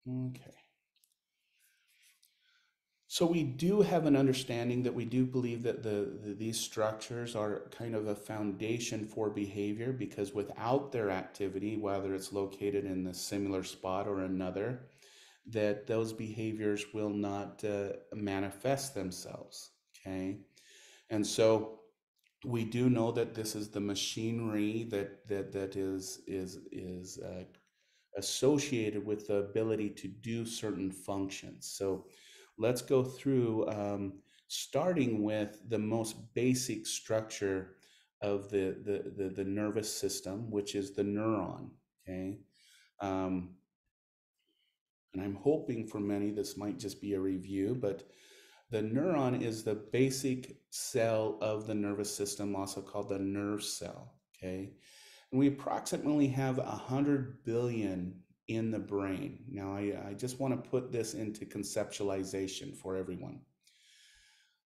Okay. So we do have an understanding that we do believe that these structures are kind of a foundation for behavior, because without their activity, whether it's located in the similar spot or another, that those behaviors will not manifest themselves. Okay. And so we do know that this is the machinery that is associated with the ability to do certain functions. So let's go through, starting with the most basic structure of the nervous system, which is the neuron. Okay. Um, and I'm hoping for many this might just be a review, but the neuron is the basic cell of the nervous system, also called the nerve cell. Okay. And we approximately have 100 billion in the brain. Now, I just want to put this into conceptualization for everyone.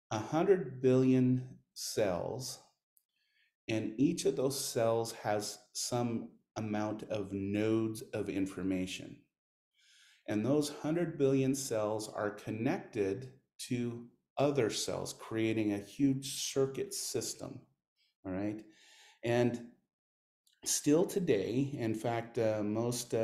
100 billion cells, and each of those cells has some amount of nodes of information. And those 100 billion cells are connected to other cells, creating a huge circuit system. All right. And still today, in fact, most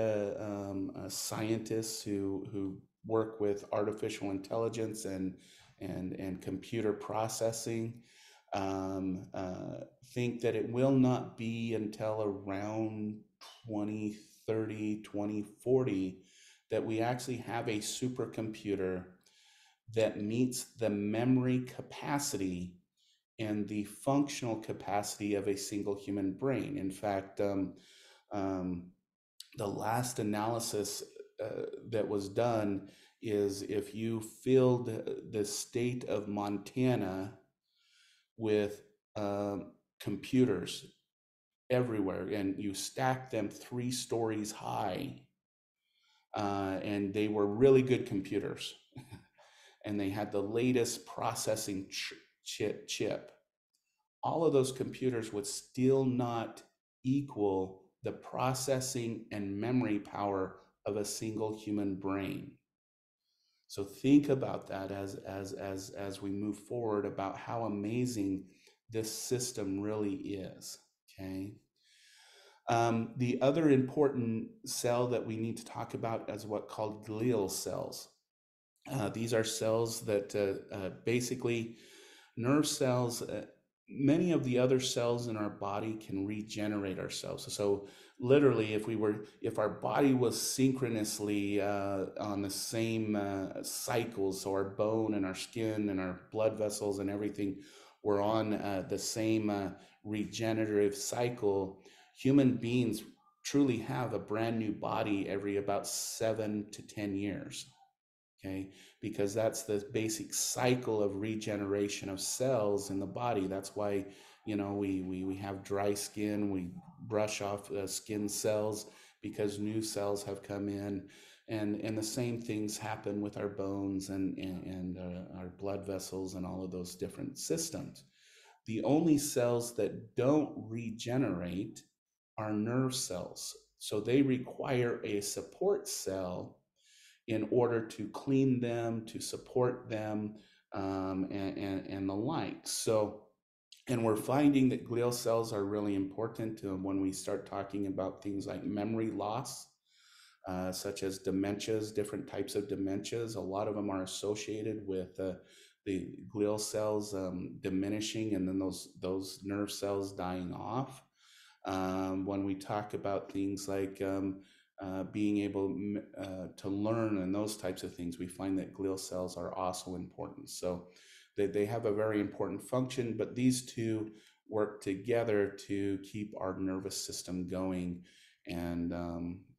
scientists who work with artificial intelligence and computer processing think that it will not be until around 2030, 2040 that we actually have a supercomputer that meets the memory capacity and the functional capacity of a single human brain. In fact, um, the last analysis that was done is if you filled the state of Montana with computers everywhere and you stacked them 3 stories high, and they were really good computers and they had the latest processing chip, all of those computers would still not equal the processing and memory power of a single human brain. So think about that as we move forward, about how amazing this system really is. Okay. The other important cell that we need to talk about is what called glial cells. These are cells that basically nerve cells. Many of the other cells in our body can regenerate ourselves. So literally, if our body was synchronously on the same cycles, so our bone and our skin and our blood vessels and everything were on the same regenerative cycle, human beings truly have a brand new body every about 7 to 10 years. Okay, because that's the basic cycle of regeneration of cells in the body. That's why, we have dry skin, we brush off skin cells because new cells have come in. And the same things happen with our bones and our blood vessels and all of those different systems. The only cells that don't regenerate are nerve cells. So they require a support cell in order to clean them, to support them, and the like. So, and we're finding that glial cells are really important when we start talking about things like memory loss, such as dementias, different types of dementias. A lot of them are associated with the glial cells diminishing, and then those nerve cells dying off. When we talk about things like being able to learn and those types of things, we find that glial cells are also important. So they have a very important function, but these two work together to keep our nervous system going and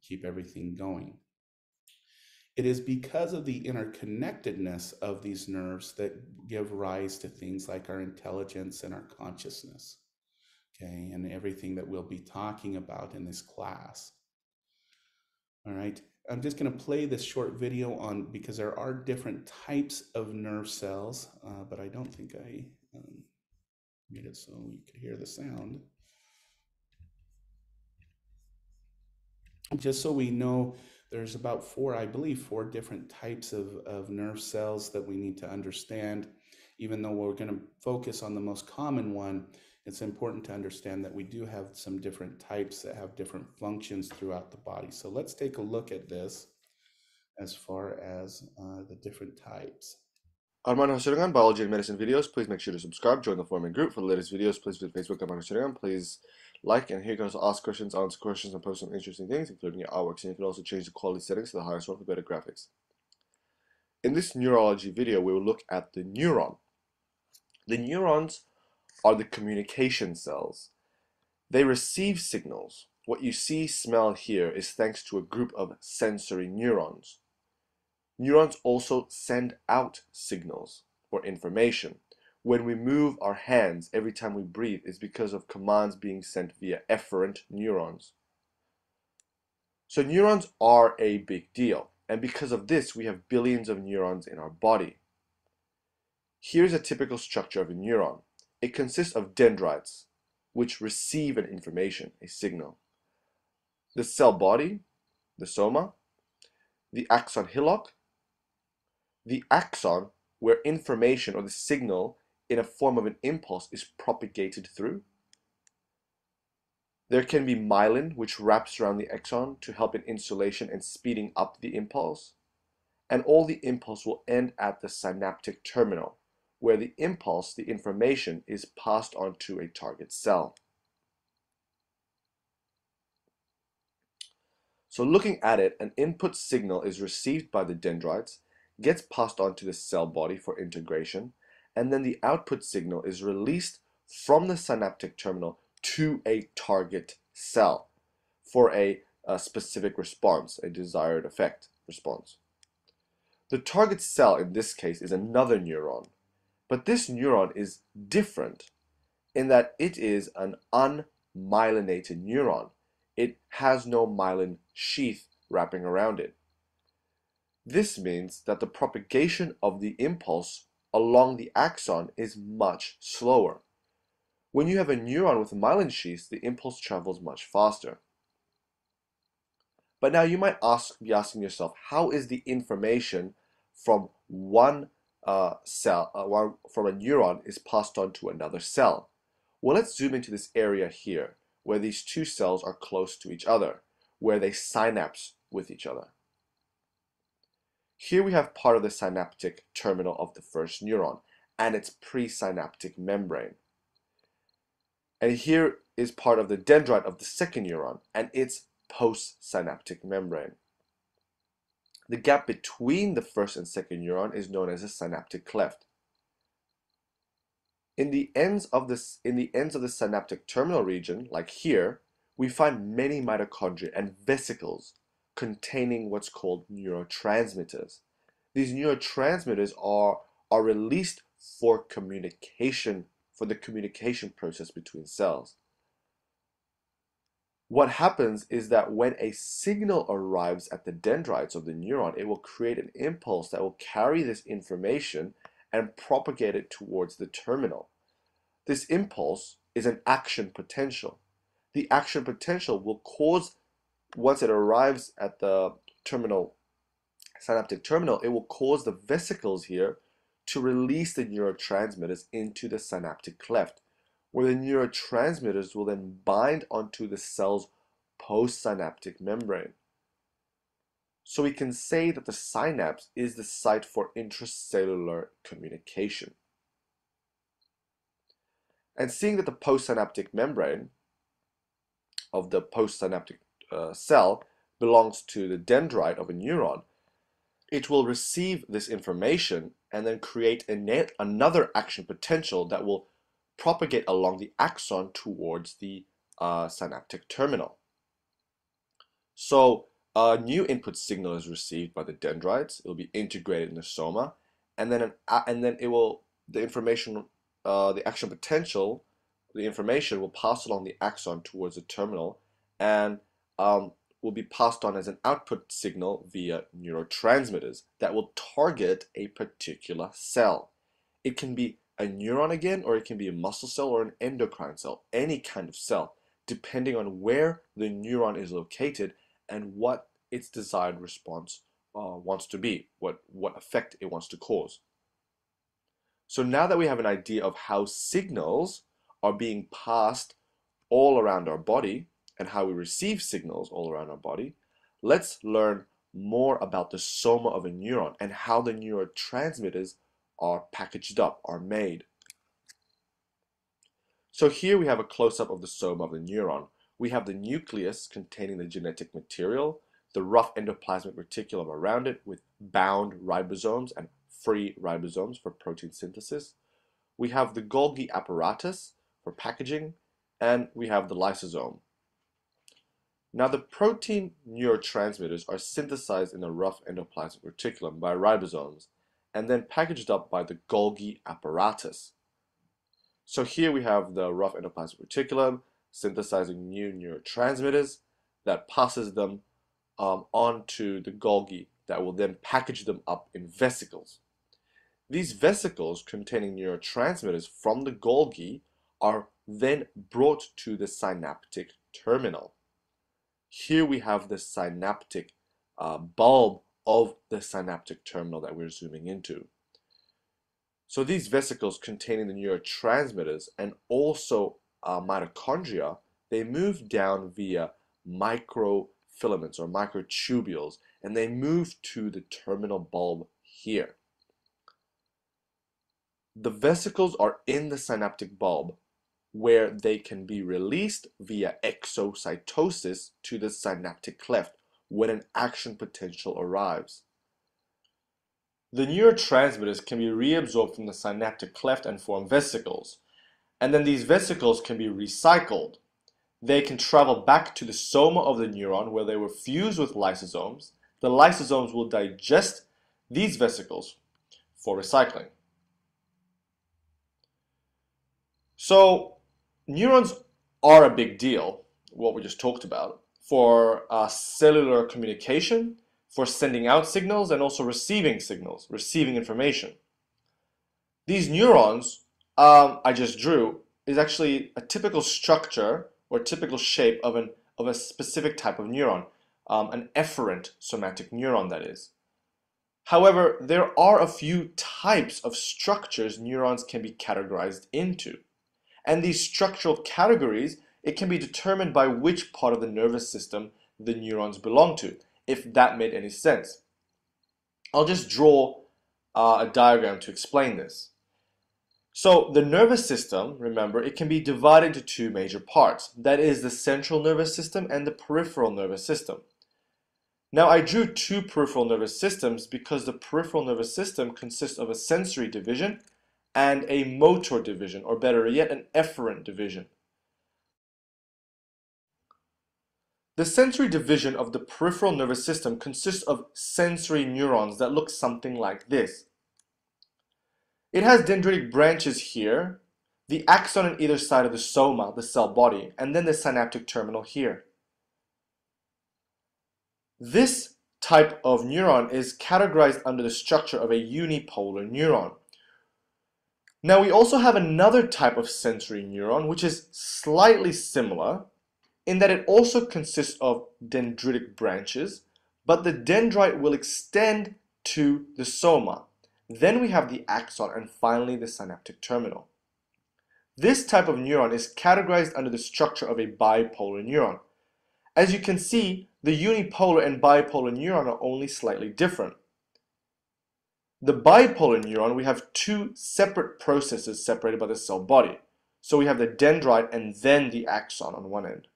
keep everything going. It is because of the interconnectedness of these nerves that give rise to things like our intelligence and our consciousness. Okay, and everything that we'll be talking about in this class. All right, I'm just going to play this short video on, because there are different types of nerve cells, but I don't think I made it so you could hear the sound. Just so we know There's about I believe, four different types of nerve cells that we need to understand. Even though we're going to focus on the most common one, it's important to understand that we do have some different types that have different functions throughout the body. So let's take a look at this as far as the different types. Arman Hossein, Biology and Medicine videos. Please make sure to subscribe, join the forum group for the latest videos. Please visit Facebook, Arman Hossein. Please like, and here you can also ask questions, answer questions, and post some interesting things, including your artworks. And you can also change the quality settings to the highest one for better graphics. In this neurology video, we will look at the neuron. The neurons are the communication cells. They receive signals. What you see, smell, hear is thanks to a group of sensory neurons. Neurons also send out signals or information. When we move our hands every time we breathe, it's because of commands being sent via efferent neurons. So neurons are a big deal, and because of this, we have billions of neurons in our body. Here's a typical structure of a neuron. It consists of dendrites, which receive an information, a signal. The cell body, the soma, the axon hillock, the axon, where information or the signal in a form of an impulse is propagated through. There can be myelin, which wraps around the axon to help in insulation and speeding up the impulse. And all the impulse will end at the synaptic terminal, where the impulse, the information, is passed on to a target cell. So looking at it, an input signal is received by the dendrites, gets passed on to the cell body for integration, and then the output signal is released from the synaptic terminal to a target cell for a specific response, a desired effect response. The target cell in this case is another neuron, but this neuron is different in that it is an unmyelinated neuron. It has no myelin sheath wrapping around it. This means that the propagation of the impulse along the axon is much slower. When you have a neuron with myelin sheaths, the impulse travels much faster. But now you might be asking yourself, how is the information from one cell, from a neuron, is passed on to another cell? Well, let's zoom into this area here, where these two cells are close to each other, where they synapse with each other. Here we have part of the synaptic terminal of the first neuron and its presynaptic membrane. And here is part of the dendrite of the second neuron and its postsynaptic membrane. The gap between the first and second neuron is known as a synaptic cleft. In the ends of the synaptic terminal region, like here, we find many mitochondria and vesicles containing what's called neurotransmitters. These neurotransmitters are released for communication, for the communication process between cells. What happens is that when a signal arrives at the dendrites of the neuron, it will create an impulse that will carry this information and propagate it towards the terminal. This impulse is an action potential. The action potential will cause, once it arrives at the synaptic terminal, it will cause the vesicles here to release the neurotransmitters into the synaptic cleft, where the neurotransmitters will then bind onto the cell's postsynaptic membrane. So we can say that the synapse is the site for intracellular communication. And seeing that the postsynaptic membrane of the postsynaptic cell belongs to the dendrite of a neuron, it will receive this information and then create another action potential that will propagate along the axon towards the synaptic terminal. So a new input signal is received by the dendrites. It will be integrated in the soma, and then the information, the action potential, the information will pass along the axon towards the terminal, and will be passed on as an output signal via neurotransmitters that will target a particular cell. It can be a neuron again, or it can be a muscle cell or an endocrine cell, any kind of cell, depending on where the neuron is located and what its desired response wants to be, what effect it wants to cause. So now that we have an idea of how signals are being passed all around our body and how we receive signals all around our body, let's learn more about the soma of a neuron and how the neurotransmitters are packaged up, are made. So here we have a close-up of the soma of the neuron. We have the nucleus containing the genetic material, the rough endoplasmic reticulum around it with bound ribosomes and free ribosomes for protein synthesis. We have the Golgi apparatus for packaging, and we have the lysosome. Now the protein neurotransmitters are synthesized in the rough endoplasmic reticulum by ribosomes and then packaged up by the Golgi apparatus. So here we have the rough endoplasmic reticulum synthesizing new neurotransmitters that passes them onto the Golgi that will then package them up in vesicles. These vesicles containing neurotransmitters from the Golgi are then brought to the synaptic terminal. Here we have the synaptic bulb of the synaptic terminal that we're zooming into. So these vesicles containing the neurotransmitters and also mitochondria, they move down via microfilaments or microtubules, and they move to the terminal bulb here. The vesicles are in the synaptic bulb where they can be released via exocytosis to the synaptic cleft when an action potential arrives. The neurotransmitters can be reabsorbed from the synaptic cleft and form vesicles, and then these vesicles can be recycled. They can travel back to the soma of the neuron where they were fused with lysosomes. The lysosomes will digest these vesicles for recycling. So neurons are a big deal, what we just talked about, for cellular communication, for sending out signals, and also receiving signals, receiving information. These neurons I just drew is actually a typical structure or typical shape of a specific type of neuron, an efferent somatic neuron, that is. However, there are a few types of structures neurons can be categorized into. And these structural categories, it can be determined by which part of the nervous system the neurons belong to, if that made any sense. I'll just draw a diagram to explain this. So the nervous system, remember, it can be divided into two major parts. That is the central nervous system and the peripheral nervous system. Now I drew two peripheral nervous systems because the peripheral nervous system consists of a sensory division and a motor division, or better yet, an efferent division. The sensory division of the peripheral nervous system consists of sensory neurons that look something like this. It has dendritic branches here, the axon on either side of the soma, the cell body, and then the synaptic terminal here. This type of neuron is categorized under the structure of a unipolar neuron. Now we also have another type of sensory neuron which is slightly similar in that it also consists of dendritic branches, but the dendrite will extend to the soma. Then we have the axon and finally the synaptic terminal. This type of neuron is categorized under the structure of a bipolar neuron. As you can see, the unipolar and bipolar neuron are only slightly different. The bipolar neuron, we have two separate processes separated by the cell body. So we have the dendrite and then the axon on one end.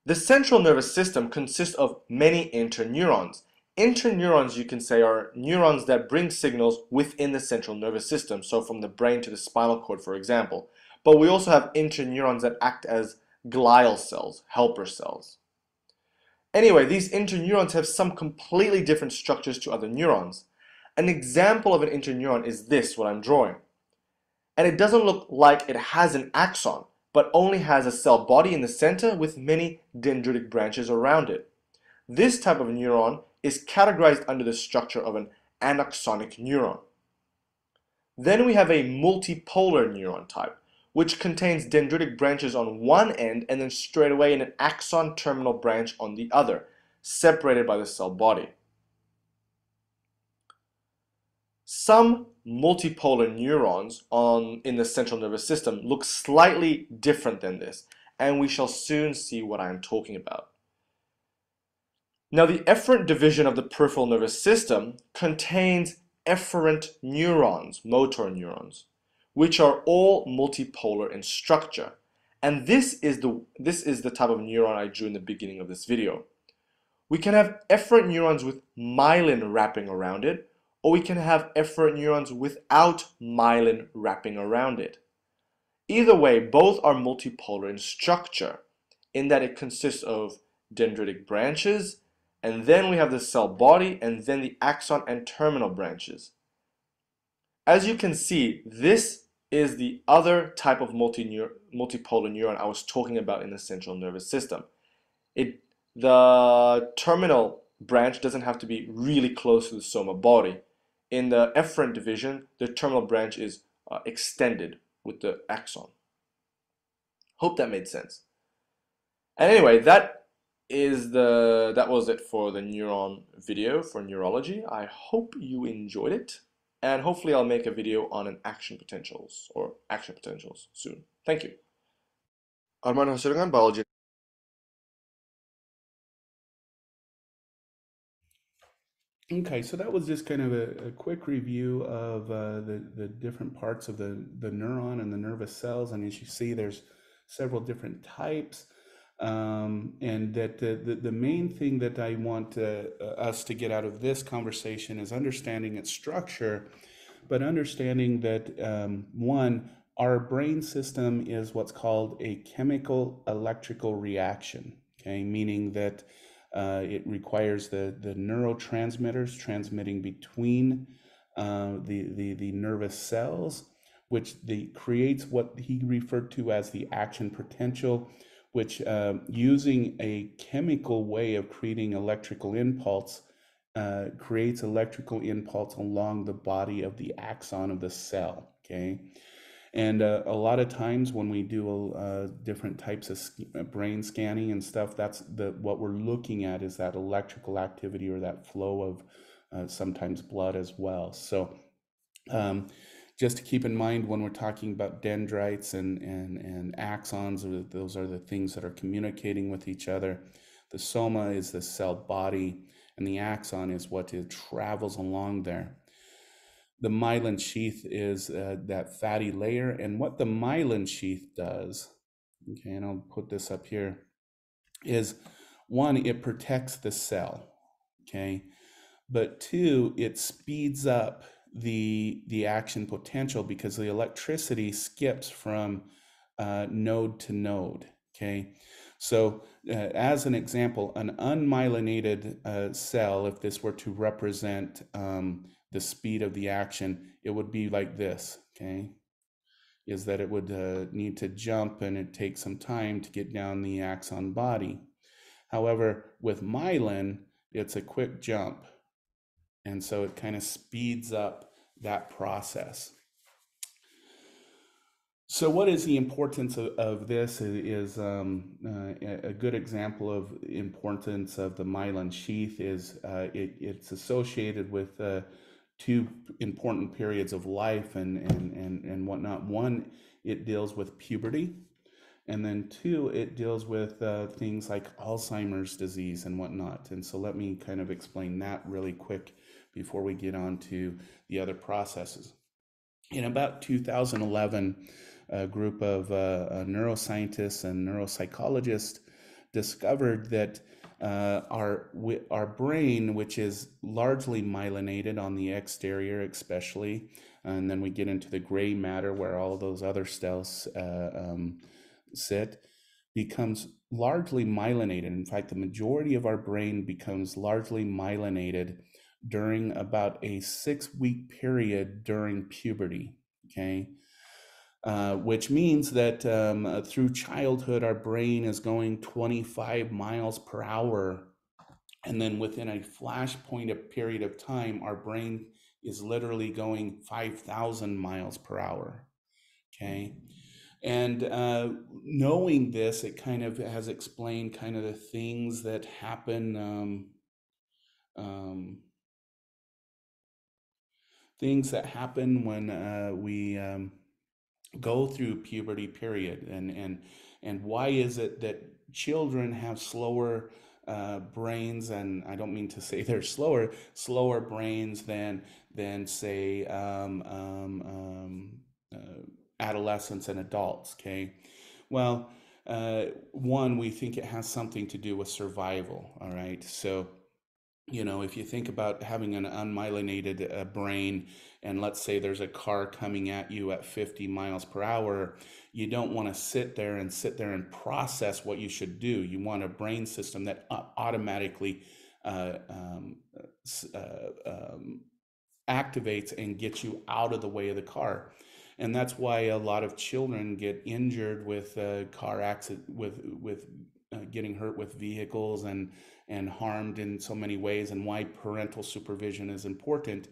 The central nervous system consists of many interneurons. Interneurons, you can say, are neurons that bring signals within the central nervous system, so from the brain to the spinal cord, for example. But we also have interneurons that act as glial cells, helper cells. Anyway, these interneurons have some completely different structures to other neurons. An example of an interneuron is this, what I'm drawing. And it doesn't look like it has an axon, but only has a cell body in the center with many dendritic branches around it. This type of neuron is categorized under the structure of an anaxonic neuron. Then we have a multipolar neuron type, which contains dendritic branches on one end and then straight away an axon terminal branch on the other, separated by the cell body. Some multipolar neurons in the central nervous system look slightly different than this, and we shall soon see what I am talking about. Now, the efferent division of the peripheral nervous system contains efferent neurons, motor neurons, which are all multipolar in structure. And this is the type of neuron I drew in the beginning of this video. We can have efferent neurons with myelin wrapping around it, or we can have efferent neurons without myelin wrapping around it. Either way, both are multipolar in structure, in that it consists of dendritic branches, and then we have the cell body, and then the axon and terminal branches. As you can see, this is the other type of multipolar neuron I was talking about in the central nervous system. The terminal branch doesn't have to be really close to the soma body. In the efferent division, the terminal branch is extended with the axon. Hope that made sense. And anyway, that was it for the neuron video for neurology. I hope you enjoyed it, and hopefully I'll make a video on action potentials soon. Thank you. Arman Hoserangan, biology. Okay, so that was just kind of a quick review of the different parts of the neuron and the nervous cells. And as you see, there's several different types. And that the main thing that I want us to get out of this conversation is understanding its structure, but understanding that one, our brain system is what's called a chemical electrical reaction, okay, meaning that it requires the neurotransmitters transmitting between the nervous cells, which creates what he referred to as the action potential, which using a chemical way of creating electrical impulse creates electrical impulse along the body of the axon of the cell, okay? And a lot of times when we do different types of brain scanning and stuff, that's what we're looking at is that electrical activity or that flow of sometimes blood as well. So just to keep in mind when we're talking about dendrites and axons, those are the things that are communicating with each other. The soma is the cell body, and the axon is what it travels along there. The myelin sheath is that fatty layer, and what the myelin sheath does, okay, and I'll put this up here, is one, it protects the cell, okay, but two, it speeds up the action potential because the electricity skips from node to node, okay? So as an example, an unmyelinated cell, if this were to represent the speed of the action, it would be like this, okay? Is that it would need to jump and it takes some time to get down the axon body. However, with myelin, it's a quick jump. And so it kind of speeds up that process. So what is the importance of this is a good example of importance of the myelin sheath is it's associated with two important periods of life and whatnot. One, it deals with puberty, and then two, it deals with things like Alzheimer's disease and whatnot. And so let me kind of explain that really quick before we get on to the other processes. In about 2011, a group of neuroscientists and neuropsychologists discovered that our brain, which is largely myelinated on the exterior especially, and then we get into the gray matter where all those other cells sit, becomes largely myelinated. In fact, the majority of our brain becomes largely myelinated during about a 6-week period during puberty, okay? Which means that through childhood, our brain is going 25 miles per hour. And then within a flashpoint of period of time, our brain is literally going 5,000 miles per hour, okay? And knowing this, it kind of has explained kind of the things that happen, um, when we go through puberty period, and why is it that children have slower brains, and I don't mean to say they're slower brains than say adolescents and adults. Okay, well, one, we think it has something to do with survival. All right, so if you think about having an unmyelinated brain, and let's say there's a car coming at you at 50 miles per hour, you don't want to sit there and process what you should do. You want a brain system that automatically uh, um, activates and gets you out of the way of the car. And that's why a lot of children get injured with car accident, with getting hurt with vehicles, and harmed in so many ways, and why parental supervision is important,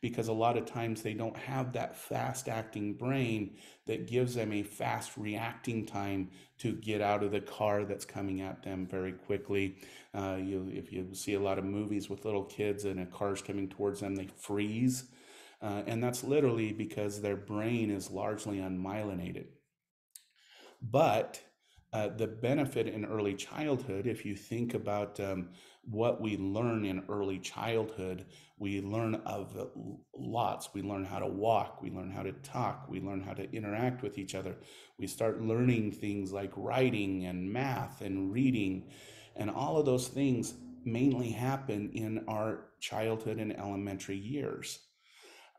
because a lot of times they don't have that fast acting brain that gives them a fast reacting time to get out of the car that's coming at them very quickly. If you see a lot of movies with little kids and a car's coming towards them, they freeze. And that's literally because their brain is largely unmyelinated. But the benefit in early childhood, if you think about what we learn in early childhood, we learn of lots. We learn how to walk, we learn how to talk, we learn how to interact with each other. We start learning things like writing and math and reading, and all of those things mainly happen in our childhood and elementary years.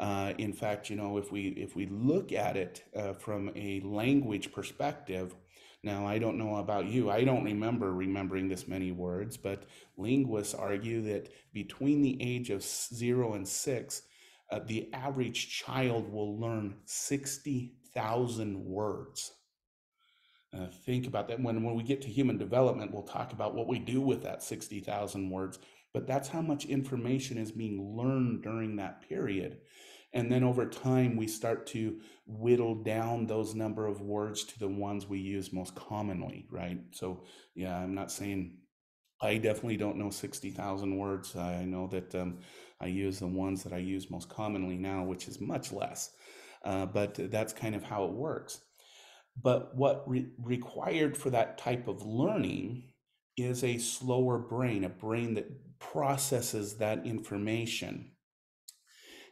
In fact, if we look at it from a language perspective, now I don't know about you, I don't remembering this many words, but linguists argue that between the age of 0 and 6, the average child will learn 60,000 words. Think about that. When we get to human development, we'll talk about what we do with that 60,000 words, but that's how much information is being learned during that period. And then over time, we start to whittle down those number of words to the ones we use most commonly, right? So, yeah, I'm not saying I definitely don't know 60,000 words. I know that I use the ones that I use most commonly now, which is much less. But that's kind of how it works. But what required for that type of learning is a slower brain, a brain that processes that information.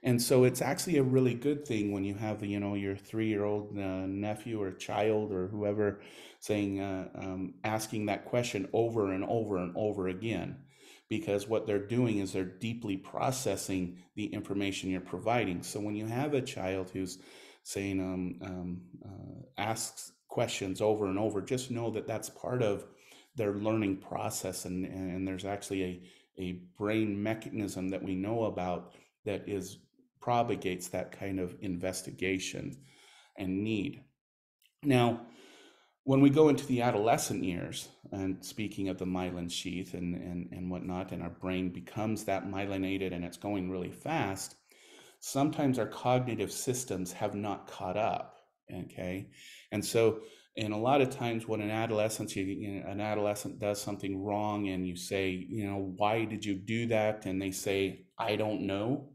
And so it's actually a really good thing when you have, your 3-year-old nephew or child or whoever saying, asking that question over and over and over again, because what they're doing is they're deeply processing the information you're providing. So when you have a child who's saying, asks questions over and over, just know that that's part of their learning process. And there's actually a brain mechanism that we know about that propagates that kind of investigation and need. Now, when we go into the adolescent years, and speaking of the myelin sheath and whatnot, and our brain becomes that myelinated and it's going really fast, sometimes our cognitive systems have not caught up. Okay. And so, and a lot of times when an adolescent does something wrong, and you say, why did you do that? And they say, I don't know.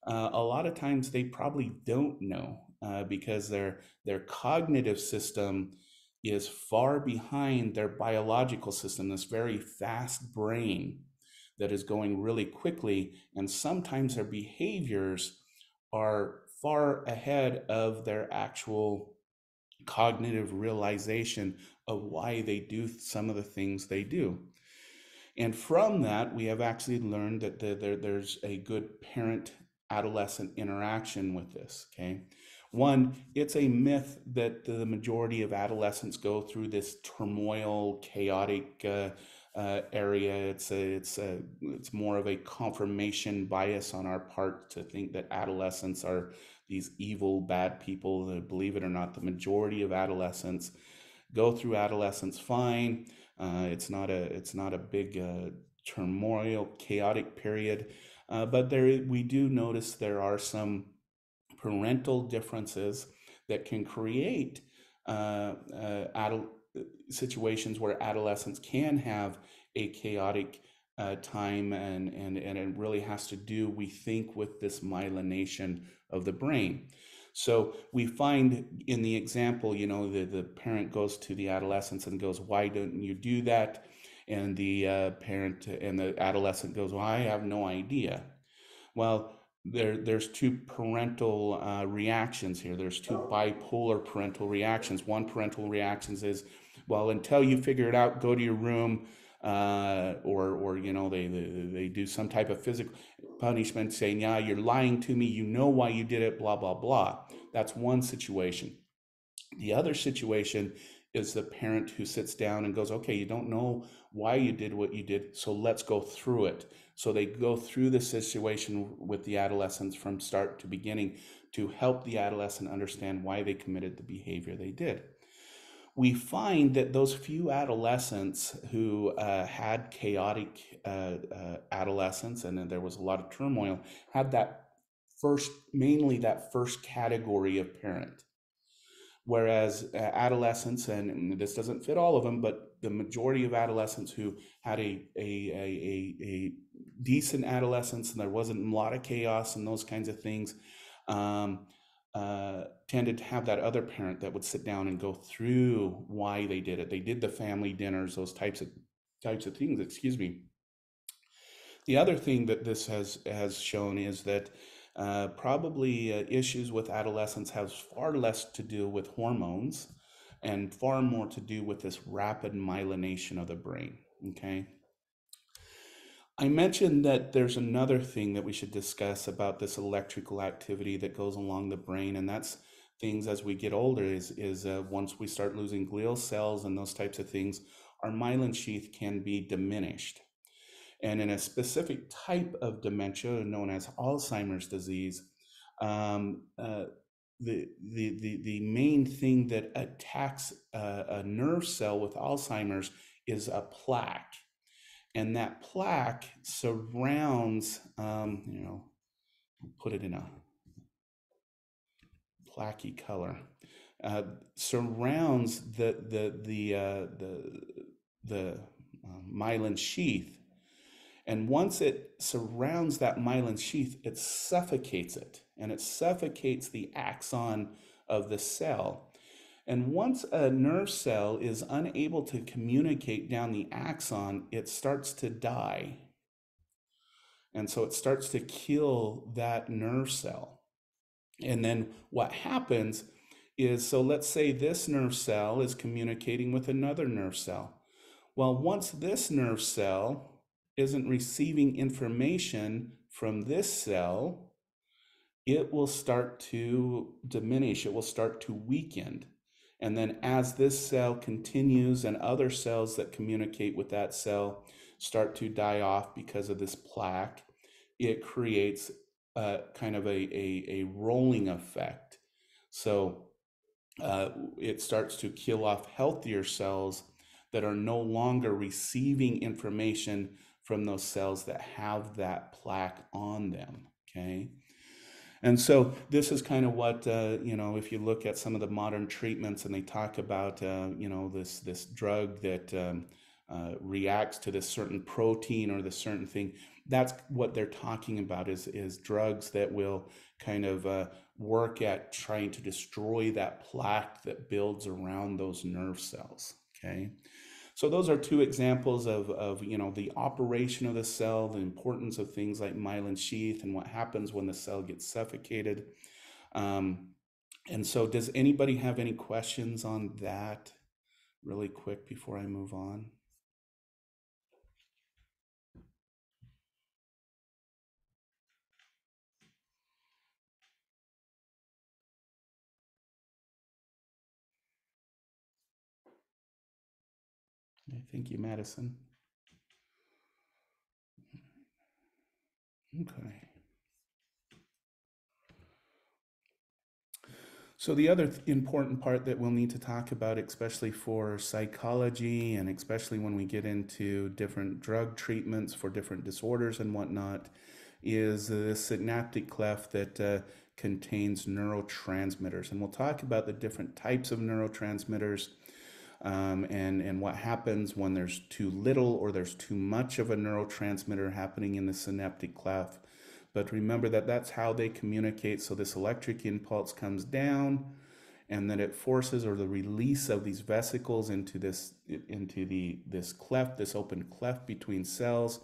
A lot of times they probably don't know, because their cognitive system is far behind their biological system, this very fast brain that is going really quickly. And sometimes their behaviors are far ahead of their actual cognitive realization of why they do some of the things they do. And from that, we have actually learned that there's a good parent adolescent interaction with this. Okay. One, it's a myth that the majority of adolescents go through this turmoil, chaotic area. It's more of a confirmation bias on our part to think that adolescents are these evil, bad people. Believe it or not, the majority of adolescents go through adolescence fine. It's not a big turmoil, chaotic period. But we do notice there are some parental differences that can create situations where adolescents can have a chaotic time, and it really has to do, we think, with this myelination of the brain. So we find in the example, the parent goes to the adolescents and goes, "Why don't you do that?" And the parent and the adolescent goes, "Well, I have no idea." Well, there's two parental reactions here. There's two bipolar parental reactions. One parental reactions is, "Well, until you figure it out, go to your room," or they do some type of physical punishment, saying, "Yeah, you're lying to me. You know why you did it." Blah blah blah. That's one situation. The other situation is the parent who sits down and goes, "Okay, you don't know why you did what you did, so let's go through it." So they go through the situation with the adolescents from start to beginning to help the adolescent understand why they committed the behavior they did. We find that those few adolescents who had chaotic adolescence, and then there was a lot of turmoil, had mainly that first category of parent. Whereas adolescents, and this doesn't fit all of them, but the majority of adolescents who had a decent adolescence and there wasn't a lot of chaos and those kinds of things, tended to have that other parent that would sit down and go through why they did it. They did the family dinners, those types of things. Excuse me. The other thing that this has shown is that probably issues with adolescence has far less to do with hormones and far more to do with this rapid myelination of the brain. Okay. I mentioned that there's another thing that we should discuss about this electrical activity that goes along the brain, and that's things as we get older is once we start losing glial cells and those types of things, our myelin sheath can be diminished. And in a specific type of dementia known as Alzheimer's disease, the main thing that attacks a nerve cell with Alzheimer's is a plaque. And that plaque surrounds, put it in a plaquey color, surrounds the myelin sheath. And once it surrounds that myelin sheath, it suffocates it, and it suffocates the axon of the cell. And once a nerve cell is unable to communicate down the axon, it starts to die. And so it starts to kill that nerve cell. And then what happens is, so let's say this nerve cell is communicating with another nerve cell. Well, once this nerve cell isn't receiving information from this cell, it will start to diminish, it will start to weaken. And then as this cell continues and other cells that communicate with that cell start to die off because of this plaque, it creates kind of a rolling effect. So it starts to kill off healthier cells that are no longer receiving information from those cells that have that plaque on them. Okay. And so this is kind of what, if you look at some of the modern treatments and they talk about, this drug that reacts to this certain protein or this certain thing, that's what they're talking about is drugs that will kind of work at trying to destroy that plaque that builds around those nerve cells. Okay. So those are two examples of the operation of the cell, the importance of things like myelin sheath and what happens when the cell gets suffocated. And so does anybody have any questions on that really quick before I move on? Thank you, Madison. Okay. So the other important part that we'll need to talk about, especially for psychology and especially when we get into different drug treatments for different disorders and whatnot, is the synaptic cleft that contains neurotransmitters. And we'll talk about the different types of neurotransmitters, and what happens when there's too little or there's too much of a neurotransmitter happening in the synaptic cleft. But remember that that's how they communicate. So this electric impulse comes down, and then it forces, or the release of these vesicles into this cleft, this open cleft between cells,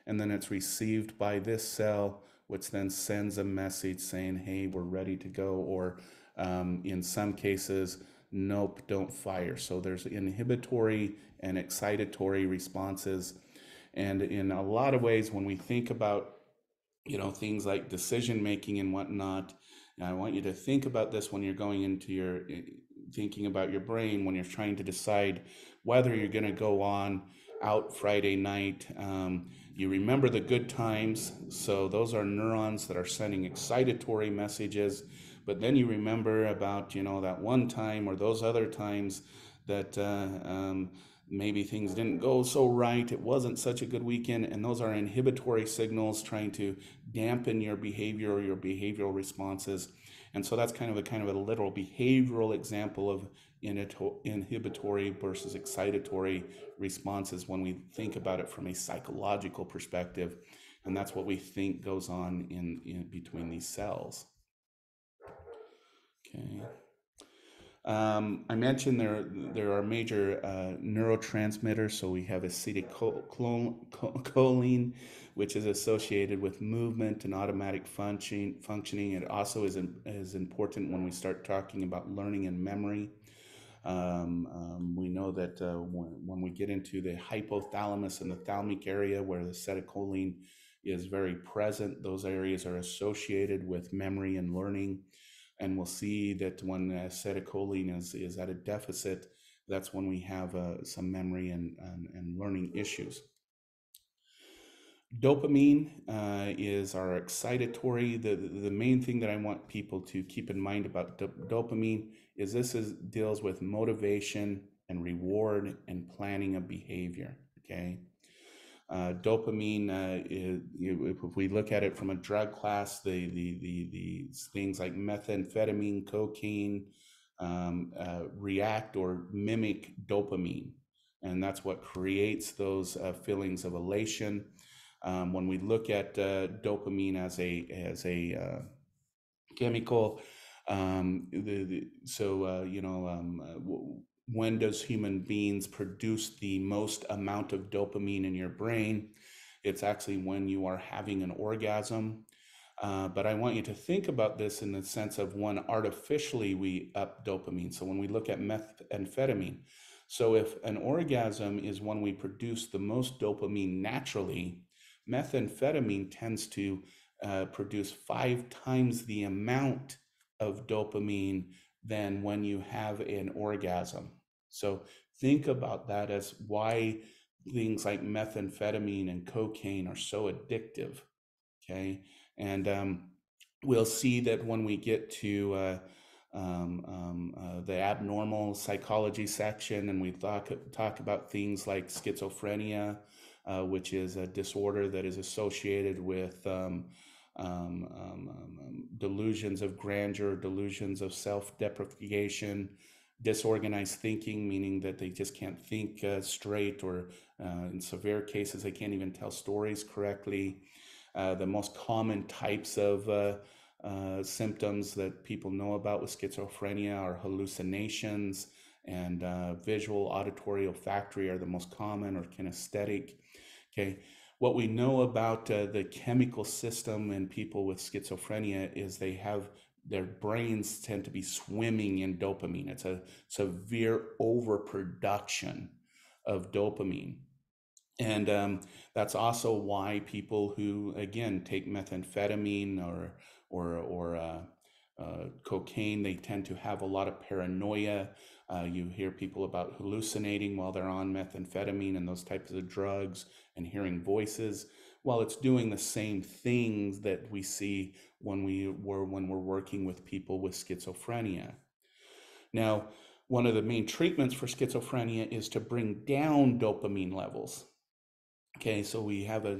and then it's received by this cell, which then sends a message saying, hey, we're ready to go, or in some cases, nope, don't fire. So there's inhibitory and excitatory responses. And in a lot of ways, when we think about things like decision making and whatnot, I want you to think about this when you're going into your thinking about your brain, when you're trying to decide whether you're going to go on out Friday night. You remember the good times, so those are neurons that are sending excitatory messages. But then you remember about that one time or those other times that maybe things didn't go so right, it wasn't such a good weekend, and those are inhibitory signals trying to dampen your behavior or your behavioral responses. And so that's kind of a literal behavioral example of inhibitory versus excitatory responses when we think about it from a psychological perspective. And that's what we think goes on in between these cells. Okay. I mentioned there are major neurotransmitters. So we have acetylcholine, which is associated with movement and automatic functioning. It also is important when we start talking about learning and memory. We know that when we get into the hypothalamus and the thalamic area where the acetylcholine is very present, those areas are associated with memory and learning. And we'll see that when acetylcholine is at a deficit, that's when we have some memory and learning issues. Dopamine is our excitatory. The main thing that I want people to keep in mind about dopamine is deals with motivation and reward and planning of behavior. Okay. Dopamine, if we look at it from a drug class, the things like methamphetamine, cocaine react or mimic dopamine, and that's what creates those feelings of elation. When we look at dopamine as a chemical, when does human beings produce the most amount of dopamine in your brain? It's actually when you are having an orgasm. But I want you to think about this in the sense of when artificially we up dopamine. So when we look at methamphetamine, so if an orgasm is when we produce the most dopamine naturally, methamphetamine tends to produce 5 times the amount of dopamine than when you have an orgasm. So think about that as why things like methamphetamine and cocaine are so addictive. Okay. And we'll see that when we get to the abnormal psychology section, and we talk about things like schizophrenia, which is a disorder that is associated with delusions of grandeur, delusions of self-depreciation, disorganized thinking, meaning that they just can't think straight, or in severe cases, they can't even tell stories correctly. The most common types of symptoms that people know about with schizophrenia are hallucinations, and visual, auditory, olfactory are the most common, or kinesthetic. Okay. What we know about the chemical system in people with schizophrenia is their brains tend to be swimming in dopamine. It's a severe overproduction of dopamine. And that's also why people who, again, take methamphetamine or cocaine, they tend to have a lot of paranoia. You hear people about hallucinating while they're on methamphetamine and those types of drugs, and hearing voices. Well, it's doing the same things that we see when we're working with people with schizophrenia. Now, one of the main treatments for schizophrenia is to bring down dopamine levels. Okay, so we have a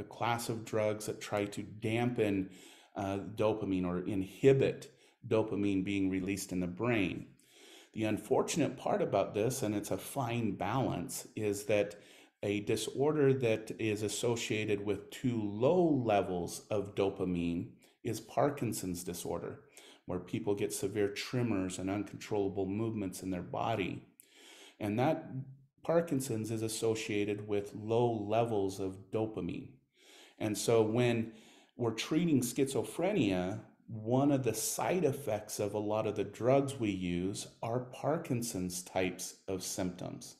class of drugs that try to dampen dopamine or inhibit dopamine being released in the brain. The unfortunate part about this, and it's a fine balance, is that a disorder that is associated with too low levels of dopamine is Parkinson's disorder, where people get severe tremors and uncontrollable movements in their body. And that Parkinson's is associated with low levels of dopamine. And so when we're treating schizophrenia, one of the side effects of a lot of the drugs we use are Parkinson's types of symptoms.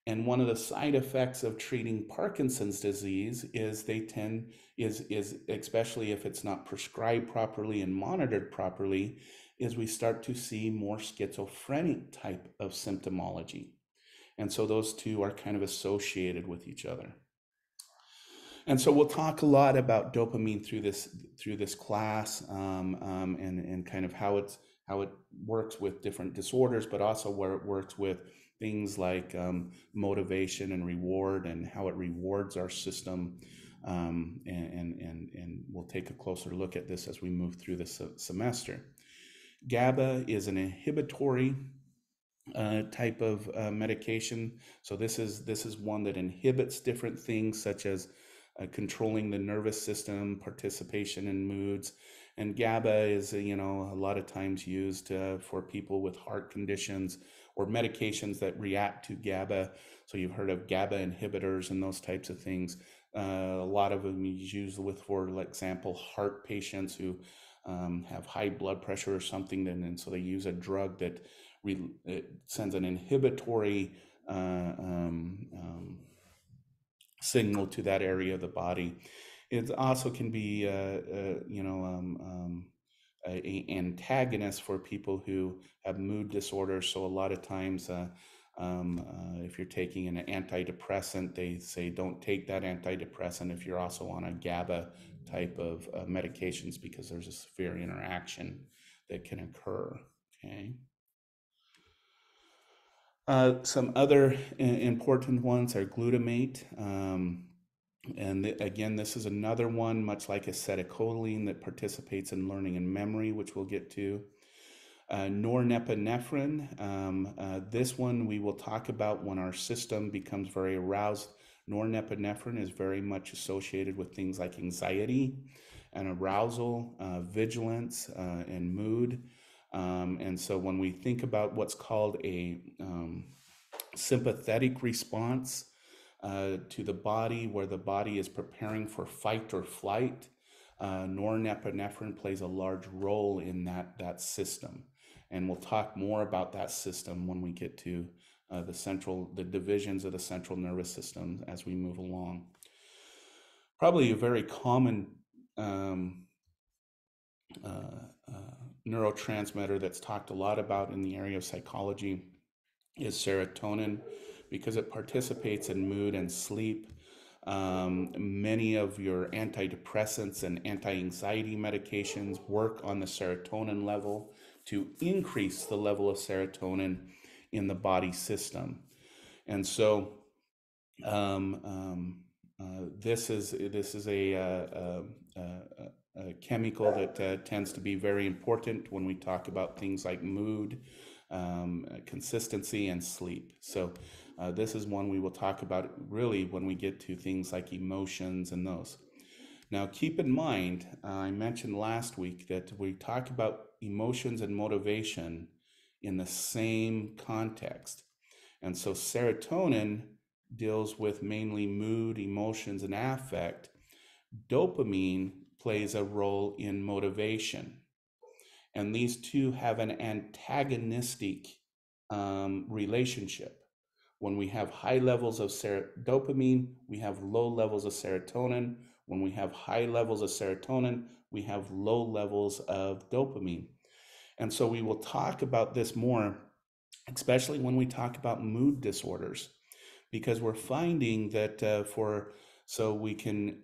And one of the side effects of treating Parkinson's disease is especially if it's not prescribed properly and monitored properly, is we start to see more schizophrenic type of symptomology. And so those two are kind of associated with each other. And so we'll talk a lot about dopamine through this class, and kind of how it works with different disorders, but also where it works with things like motivation and reward, and how it rewards our system. And we'll take a closer look at this as we move through this semester. GABA is an inhibitory type of medication. So this is one that inhibits different things, such as controlling the nervous system, participation in moods. And GABA is, a lot of times used for people with heart conditions or medications that react to GABA. So you've heard of GABA inhibitors and those types of things. A lot of them is used for example, heart patients who have high blood pressure or something, and so they use a drug that it sends an inhibitory signal to that area of the body. It also can be an antagonist for people who have mood disorders. So a lot of times, if you're taking an antidepressant, they say don't take that antidepressant if you're also on a GABA type of medications, because there's a severe interaction that can occur. Okay. Some other important ones are glutamate. And again, this is another one, much like acetylcholine, that participates in learning and memory, which we'll get to. Norepinephrine, this one we will talk about when our system becomes very aroused. Norepinephrine is very much associated with things like anxiety and arousal, vigilance, and mood. And so when we think about what's called a sympathetic response to the body, where the body is preparing for fight or flight, norepinephrine plays a large role in that system. And we'll talk more about that system when we get to the divisions of the central nervous system as we move along. Probably a very common neurotransmitter that's talked a lot about in the area of psychology is serotonin, because it participates in mood and sleep. Many of your antidepressants and anti-anxiety medications work on the serotonin level to increase the level of serotonin in the body system. And so this is a chemical that tends to be very important when we talk about things like mood, consistency, and sleep. So this is one we will talk about really when we get to things like emotions and those. Now, keep in mind, I mentioned last week that we talk about emotions and motivation in the same context. And so serotonin deals with mainly mood, emotions, and affect. Dopamine plays a role in motivation. And these two have an antagonistic relationship. When we have high levels of dopamine, we have low levels of serotonin. When we have high levels of serotonin, we have low levels of dopamine. And so we will talk about this more, especially when we talk about mood disorders, because we're finding that so we can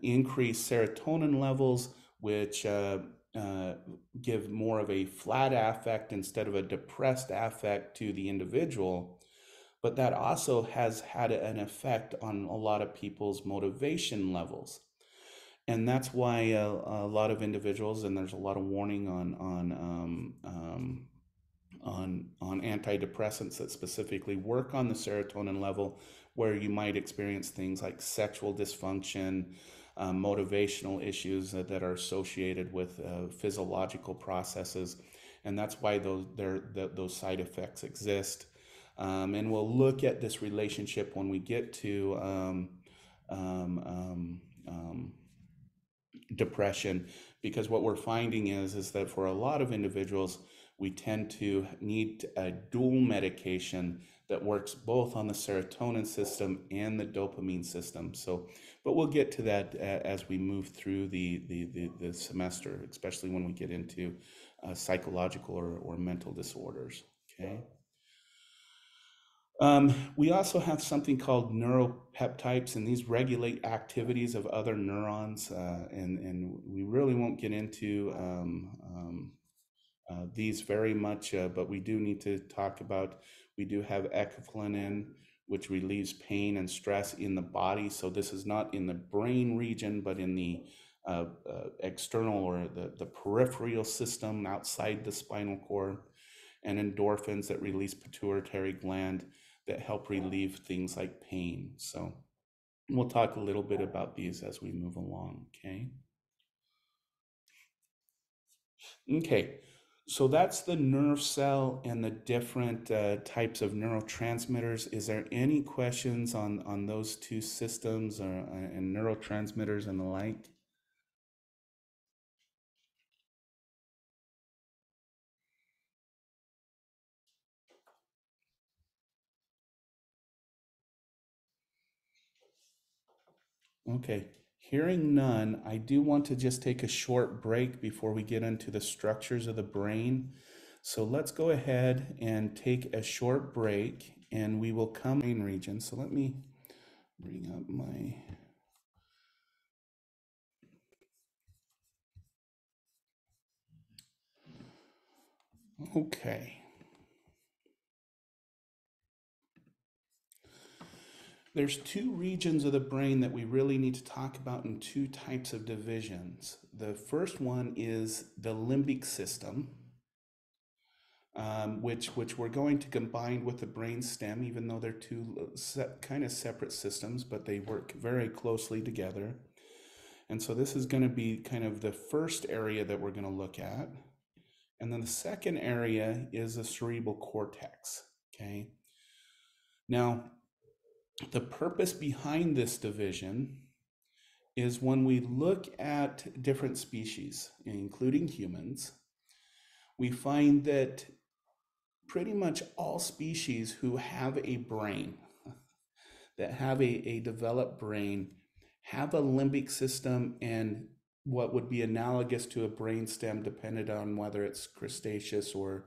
increase serotonin levels, which give more of a flat affect instead of a depressed affect to the individual. But that also has had an effect on a lot of people's motivation levels. And that's why a lot of individuals, and there's a lot of warning on antidepressants that specifically work on the serotonin level, where you might experience things like sexual dysfunction, motivational issues that are associated with physiological processes, and that's why those side effects exist. And we'll look at this relationship when we get to um, um, um, depression, because what we're finding is that for a lot of individuals, we tend to need a dual medication that works both on the serotonin system and the dopamine system. So, but we'll get to that as we move through the semester, especially when we get into psychological or mental disorders. Okay. We also have something called neuropeptides, and these regulate activities of other neurons. And we really won't get into these very much, but we do need to talk about, we do have ecophlanin, which relieves pain and stress in the body. So this is not in the brain region, but in the external or the peripheral system outside the spinal cord, and endorphins that release pituitary gland that help relieve things like pain. So we'll talk a little bit about these as we move along, okay? Okay, so that's the nerve cell and the different types of neurotransmitters. Is there any questions on those two systems and neurotransmitters and the like? Okay, hearing none, I do want to just take a short break before we get into the structures of the brain. So let's go ahead and take a short break, and we will come in region. So let me bring up my... Okay. There's two regions of the brain that we really need to talk about in two types of divisions. The first one is the limbic system, which we're going to combine with the brain stem, even though they're two kind of separate systems, but they work very closely together. And so this is going to be kind of the first area that we're going to look at. And then the second area is the cerebral cortex, okay? Now, the purpose behind this division is when we look at different species, including humans, we find that pretty much all species who have a brain, that have a developed brain, have a limbic system and what would be analogous to a brainstem, depending on whether it's crustaceous or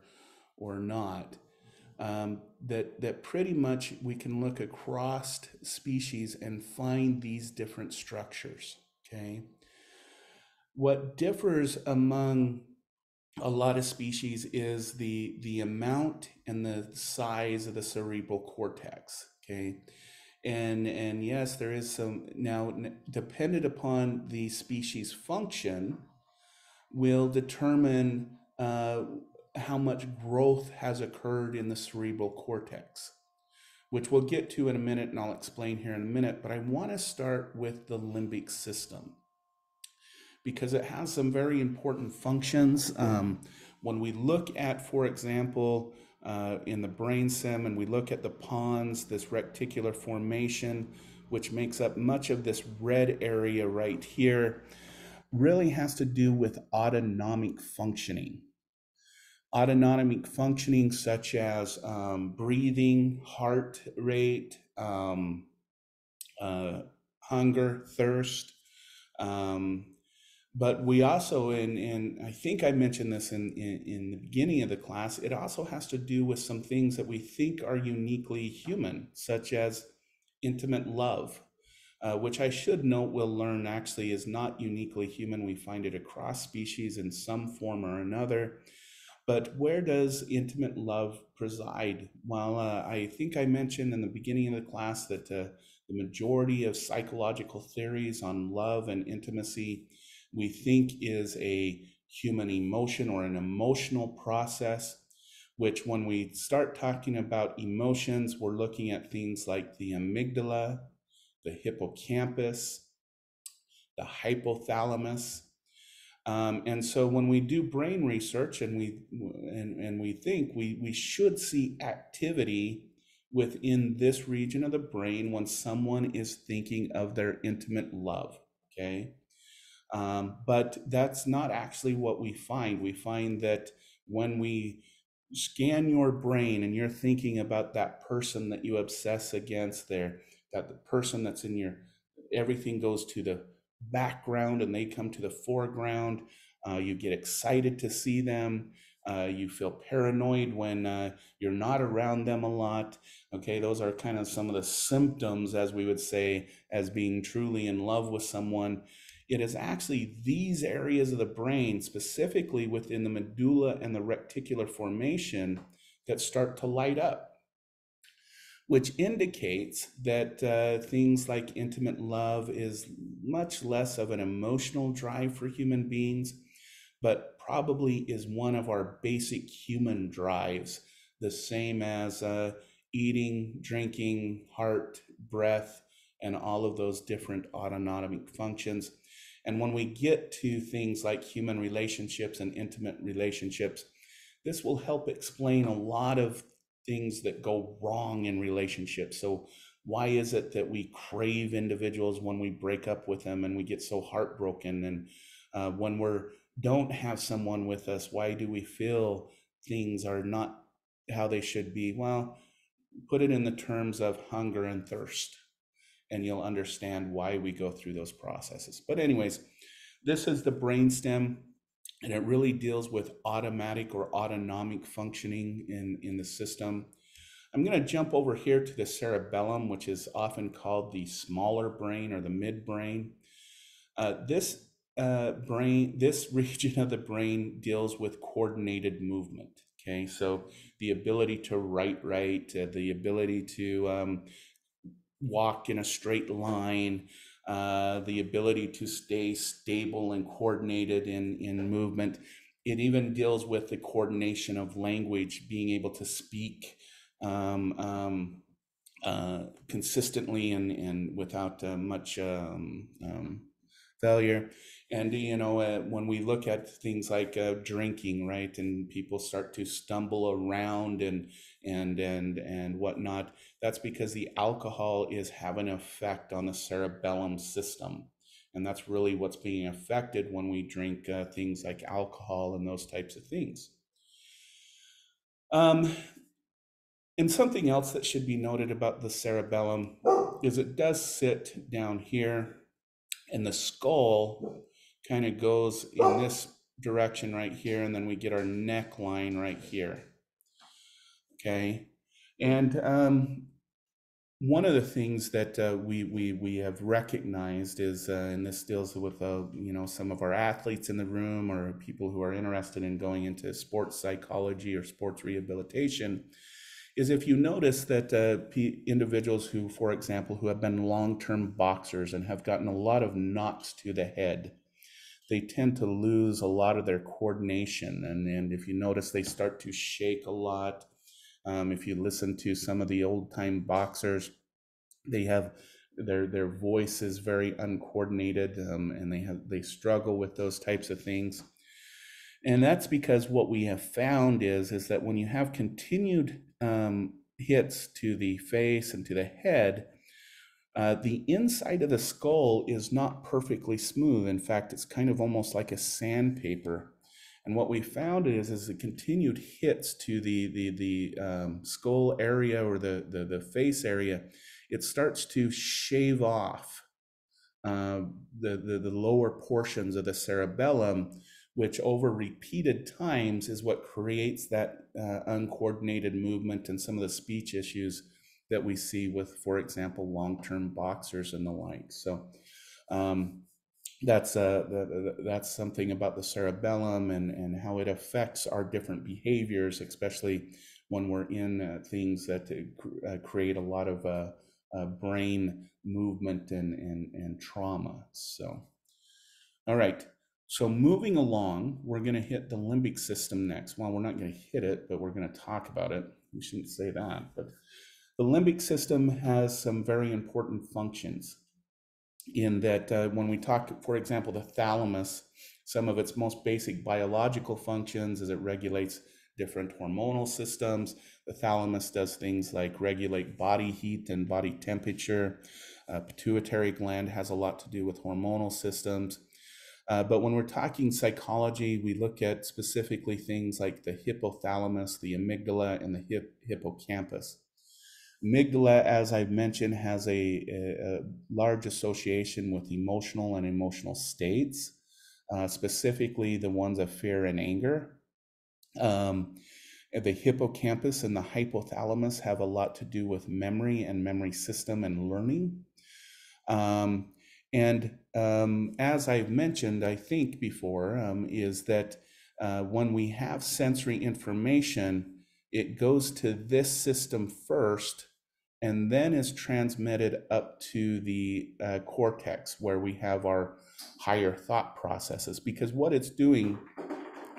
not. That pretty much we can look across species and find these different structures. Okay. What differs among a lot of species is the amount and the size of the cerebral cortex. Okay. And yes, there is some now dependent upon the species function will determine how much growth has occurred in the cerebral cortex, which we'll get to in a minute, and I'll explain here in a minute. But I want to start with the limbic system because it has some very important functions. When we look at, for example, in the brainstem, and we look at the pons, this reticular formation, which makes up much of this red area right here, really has to do with autonomic functioning. Autonomic functioning such as breathing, heart rate, hunger, thirst. But we also, and I think I mentioned this in the beginning of the class, it also has to do with some things that we think are uniquely human, such as intimate love, which I should note we'll learn actually is not uniquely human. We find it across species in some form or another. But where does intimate love preside? Well, I think I mentioned in the beginning of the class that the majority of psychological theories on love and intimacy we think is a human emotion or an emotional process, which when we start talking about emotions, we're looking at things like the amygdala, the hippocampus, the hypothalamus. And so when we do brain research and we think we should see activity within this region of the brain when someone is thinking of their intimate love, okay? But that's not actually what we find. We find that when we scan your brain and you're thinking about that person that you obsess against there, that the person that's in your, everything goes to the background and they come to the foreground. You get excited to see them. You feel paranoid when you're not around them a lot. Okay, those are kind of some of the symptoms, as we would say, as being truly in love with someone. It is actually these areas of the brain, specifically within the medulla and the reticular formation, that start to light up, which indicates that things like intimate love is much less of an emotional drive for human beings, but probably is one of our basic human drives, the same as eating, drinking, heart, breath, and all of those different autonomic functions. And when we get to things like human relationships and intimate relationships, this will help explain a lot of things that go wrong in relationships. So why is it that we crave individuals when we break up with them and we get so heartbroken? And when we don't have someone with us, why do we feel things are not how they should be? Well, put it in the terms of hunger and thirst, and you'll understand why we go through those processes. But anyways, this is the brainstem, and it really deals with automatic or autonomic functioning in the system. I'm going to jump over here to the cerebellum, which is often called the smaller brain or the midbrain. This region of the brain deals with coordinated movement. Okay, so the ability to write right, the ability to walk in a straight line, the ability to stay stable and coordinated in movement. It even deals with the coordination of language, being able to speak consistently and without much failure. And when we look at things like drinking, right, and people start to stumble around and whatnot, that's because the alcohol is having an effect on the cerebellum system. And that's really what's being affected when we drink things like alcohol and those types of things. And something else that should be noted about the cerebellum is it does sit down here, and the skull kind of goes in this direction right here, and then we get our neckline right here. Okay, and one of the things that we have recognized is, and this deals with some of our athletes in the room or people who are interested in going into sports psychology or sports rehabilitation, is if you notice that individuals who, for example, who have been long-term boxers and have gotten a lot of knocks to the head, they tend to lose a lot of their coordination. And if you notice, they start to shake a lot. If you listen to some of the old-time boxers, they have their voice is very uncoordinated, and they struggle with those types of things. And that's because what we have found is that when you have continued hits to the face and to the head, the inside of the skull is not perfectly smooth. In fact, it's kind of almost like a sandpaper. And what we found is the continued hits to the skull area or the face area, it starts to shave off the lower portions of the cerebellum, which over repeated times is what creates that uncoordinated movement and some of the speech issues that we see with, for example, long-term boxers and the like. So that's something about the cerebellum and how it affects our different behaviors, especially when we're in things that create a lot of brain movement and trauma. So, all right. So moving along, we're going to hit the limbic system next. Well, we're not going to hit it, but we're going to talk about it. We shouldn't say that, but the limbic system has some very important functions in that when we talk, for example, the thalamus, some of its most basic biological functions is it regulates different hormonal systems. The thalamus does things like regulate body heat and body temperature. Pituitary gland has a lot to do with hormonal systems. But when we're talking psychology, we look at specifically things like the hypothalamus, the amygdala, and the hippocampus. Amygdala, as I've mentioned, has a large association with emotional and emotional states, specifically the ones of fear and anger. The hippocampus and the hypothalamus have a lot to do with memory and memory system and learning. As I've mentioned, I think before, is that when we have sensory information, it goes to this system first and then is transmitted up to the cortex where we have our higher thought processes. Because what it's doing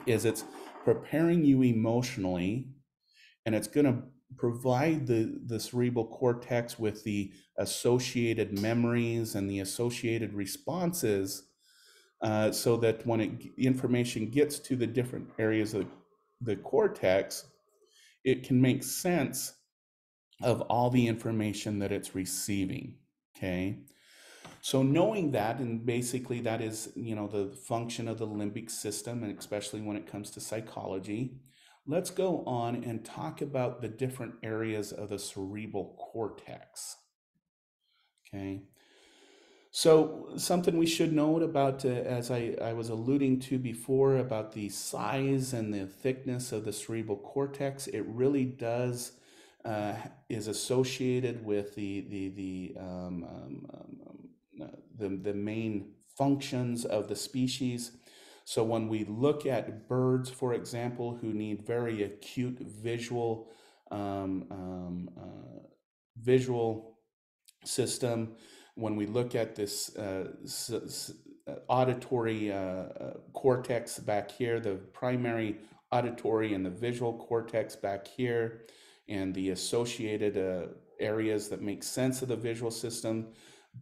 is it's preparing you emotionally, and it's going to provide the cerebral cortex with the associated memories and the associated responses, so that when information gets to the different areas of the cortex, it can make sense of all the information that it's receiving. Okay. So knowing that, and basically that is, the function of the limbic system, and especially when it comes to psychology, let's go on and talk about the different areas of the cerebral cortex. Okay. So something we should note about, as I was alluding to before, about the size and the thickness of the cerebral cortex, it really does is associated with the main functions of the species. So when we look at birds, for example, who need very acute visual visual system, when we look at this auditory cortex back here, the primary auditory and the visual cortex back here, and the associated areas that make sense of the visual system,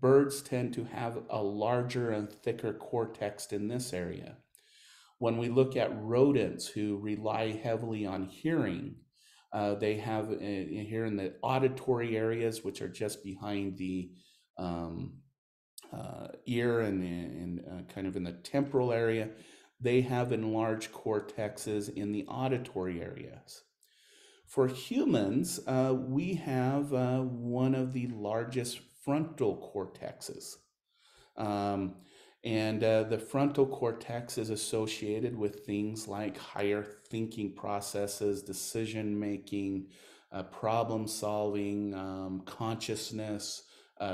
birds tend to have a larger and thicker cortex in this area. When we look at rodents who rely heavily on hearing, they have here in the auditory areas, which are just behind the ear and kind of in the temporal area, they have enlarged cortexes in the auditory areas. For humans, we have one of the largest frontal cortexes. The frontal cortex is associated with things like higher thinking processes, decision making, problem solving, consciousness,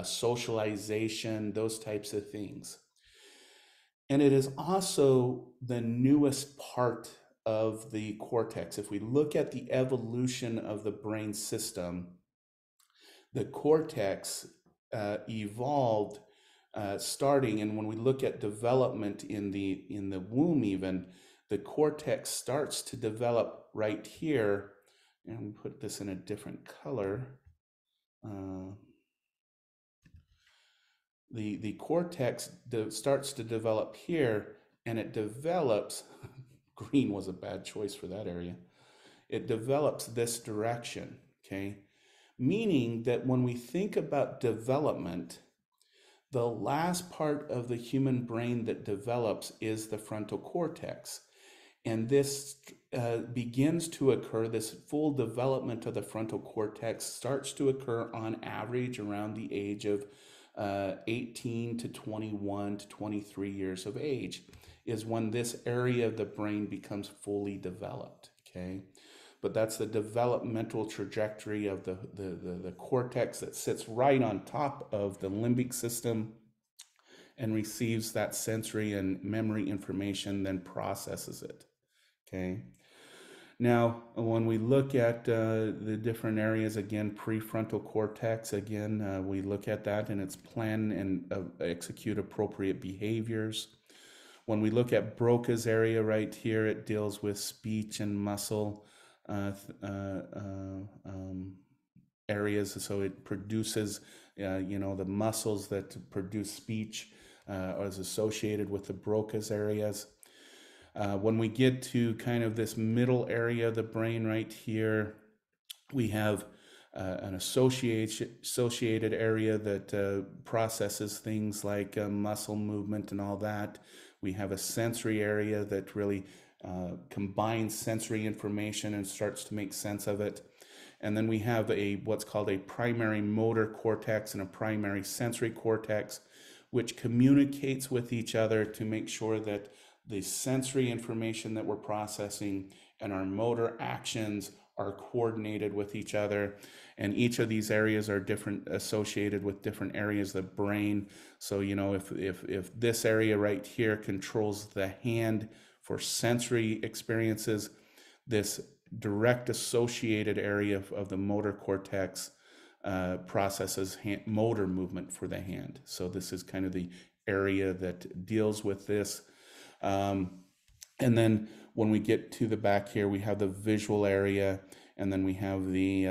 socialization, those types of things. And it is also the newest part of the cortex. If we look at the evolution of the brain system, the cortex evolved starting, and when we look at development in the womb, even the cortex starts to develop right here. And we put this in a different color. The cortex starts to develop here, and it develops. Green was a bad choice for that area. It develops this direction. Okay, meaning that when we think about development, the last part of the human brain that develops is the frontal cortex. And this begins to occur, this full development of the frontal cortex starts to occur on average around the age of 18 to 21 to 23 years of age, is when this area of the brain becomes fully developed. Okay. But that's the developmental trajectory of the cortex that sits right on top of the limbic system and receives that sensory and memory information, then processes it. Okay. Now, when we look at the different areas, again, prefrontal cortex, again, we look at that and it's plan and execute appropriate behaviors. When we look at Broca's area right here, it deals with speech and muscle areas. So it produces, the muscles that produce speech is associated with the Broca's areas. When we get to kind of this middle area of the brain right here, we have an associated area that processes things like muscle movement and all that. We have a sensory area that really combines sensory information and starts to make sense of it. And then we have what's called a primary motor cortex and a primary sensory cortex, which communicates with each other to make sure that the sensory information that we're processing and our motor actions are coordinated with each other. And each of these areas are associated with different areas of the brain. So, if this area right here controls the hand for sensory experiences, this direct associated area of the motor cortex processes motor movement for the hand. So this is kind of the area that deals with this. And then when we get to the back here, we have the visual area, and then we have the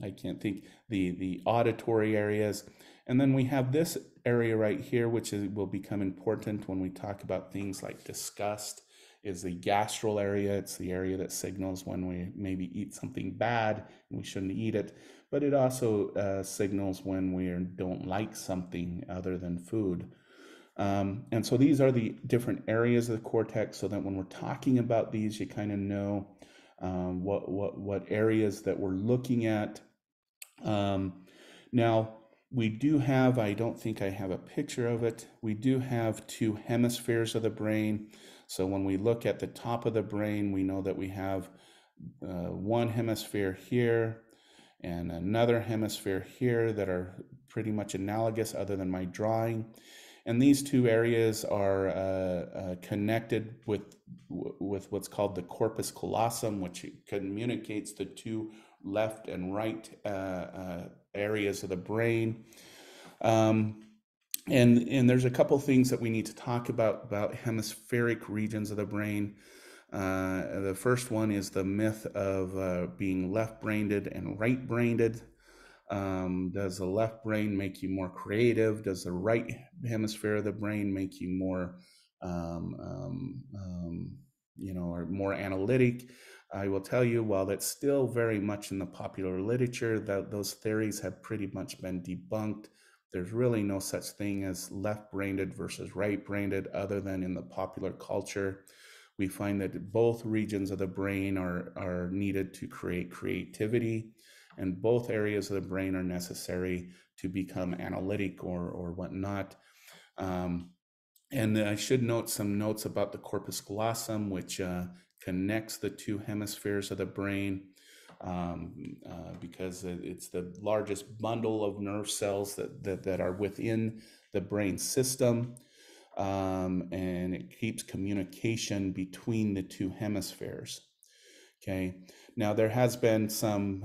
I can't think, the auditory areas. And then we have this area right here, which will become important when we talk about things like disgust, is the gastral area. It's the area that signals when we maybe eat something bad and we shouldn't eat it. But it also signals when we don't like something other than food. And so these are the different areas of the cortex, so that when we're talking about these, you kind of know what areas that we're looking at. Now, we do have, I don't think I have a picture of it, we do have two hemispheres of the brain. So when we look at the top of the brain, we know that we have one hemisphere here and another hemisphere here that are pretty much analogous other than my drawing. And these two areas are connected with what's called the corpus callosum, which communicates the two left and right areas of the brain. And there's a couple things that we need to talk about hemispheric regions of the brain. The first one is the myth of being left-brained and right-brained. Does the left brain make you more creative? Does the right hemisphere of the brain make you more, or more analytic? I will tell you, while that's still very much in the popular literature, that those theories have pretty much been debunked. There's really no such thing as left-brained versus right-brained other than in the popular culture. We find that both regions of the brain are needed to create creativity, and both areas of the brain are necessary to become analytic or whatnot. And I should note some notes about the corpus callosum, which connects the two hemispheres of the brain, because it's the largest bundle of nerve cells that are within the brain system. And it keeps communication between the two hemispheres. Okay. Now, there has been some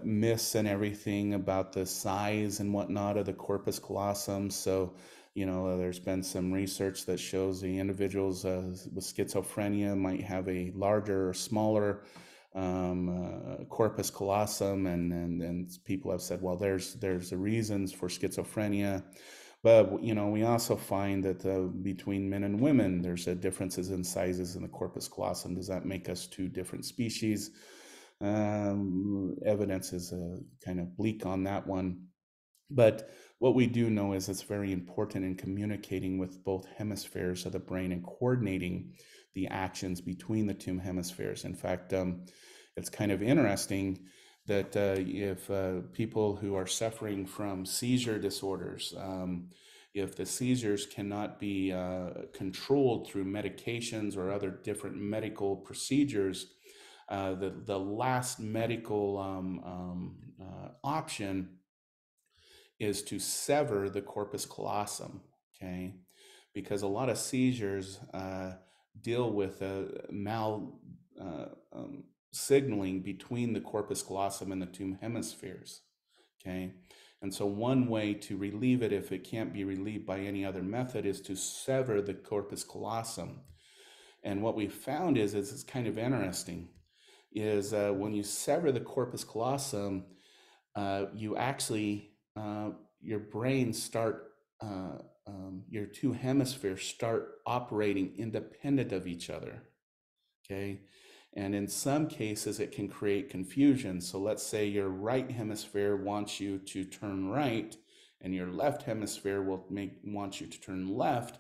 myths and everything about the size and whatnot of the corpus callosum. So, there's been some research that shows the individuals with schizophrenia might have a larger or smaller corpus callosum, and people have said, well, there's the reasons for schizophrenia. But, we also find that between men and women, there's differences in sizes in the corpus callosum. Does that make us two different species? Evidence is kind of bleak on that one. But what we do know is it's very important in communicating with both hemispheres of the brain and coordinating the actions between the two hemispheres. In fact, it's kind of interesting that if people who are suffering from seizure disorders, if the seizures cannot be controlled through medications or other different medical procedures, the last medical option is to sever the corpus callosum, okay? Because a lot of seizures deal with signaling between the corpus callosum and the two hemispheres, okay? And so one way to relieve it, if it can't be relieved by any other method, is to sever the corpus callosum. And what we found is it's kind of interesting, is when you sever the corpus callosum, you actually, your brain start, your two hemispheres start operating independent of each other, okay? And in some cases, it can create confusion. So let's say your right hemisphere wants you to turn right, and your left hemisphere will want you to turn left,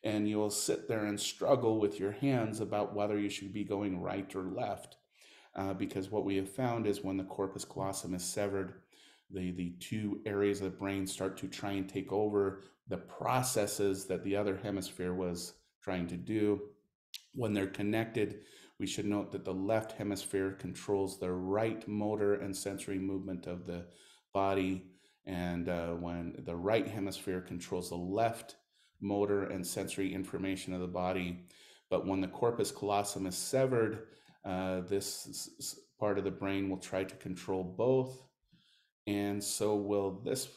and you'll sit there and struggle with your hands about whether you should be going right or left. Because what we have found is when the corpus callosum is severed, the two areas of the brain start to try and take over the processes that the other hemisphere was trying to do. When they're connected, we should note that the left hemisphere controls the right motor and sensory movement of the body, and when the right hemisphere controls the left motor and sensory information of the body. But when the corpus callosum is severed, this part of the brain will try to control both, and so will this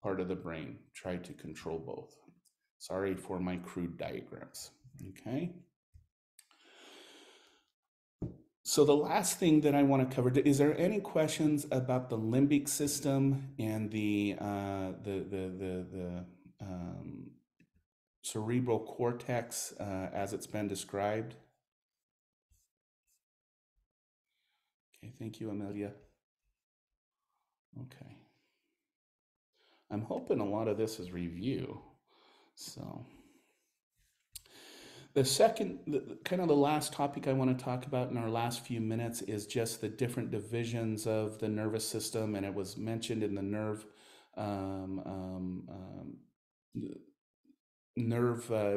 part of the brain try to control both. Sorry for my crude diagrams, okay? So the last thing that I want to cover, is there any questions about the limbic system and the cerebral cortex as it's been described? Okay, thank you, Amelia. Okay. I'm hoping a lot of this is review. So the second, kind of the last topic I want to talk about in our last few minutes is just the different divisions of the nervous system, and it was mentioned in the nerve